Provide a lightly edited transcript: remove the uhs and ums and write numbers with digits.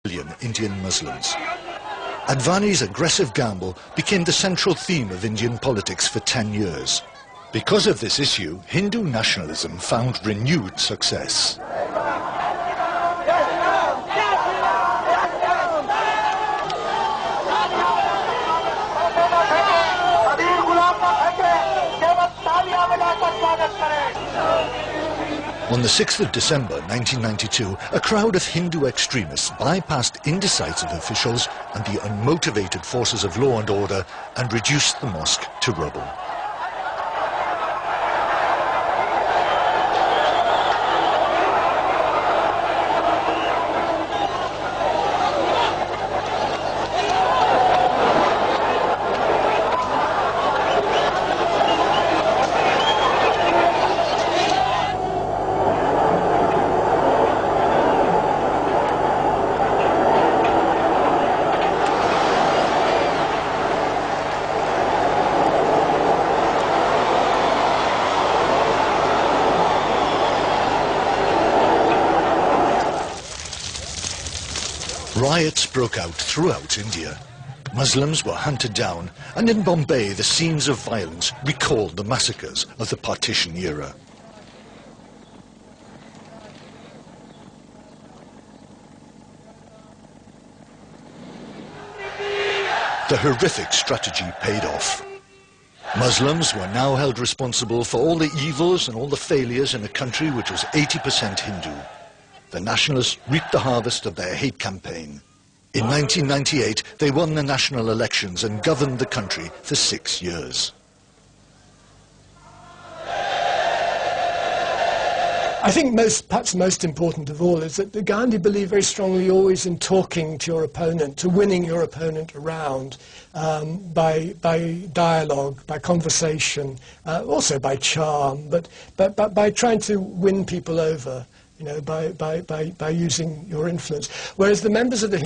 million Indian Muslims. Advani's aggressive gamble became the central theme of Indian politics for 10 years. Because of this issue, Hindu nationalism found renewed success. On the 6th of December 1992, a crowd of Hindu extremists bypassed indecisive officials and the unmotivated forces of law and order and reduced the mosque to rubble. Riots broke out throughout India. Muslims were hunted down, and in Bombay the scenes of violence recalled the massacres of the partition era. The horrific strategy paid off. Muslims were now held responsible for all the evils and all the failures in a country which was 80% Hindu. The nationalists reaped the harvest of their hate campaign. In 1998, they won the national elections and governed the country for 6 years. I think perhaps most important of all is that Gandhi believed very strongly always in talking to your opponent, to winning your opponent around by dialogue, by conversation, also by charm, but by trying to win people over, you know, by using your influence. Whereas the members of the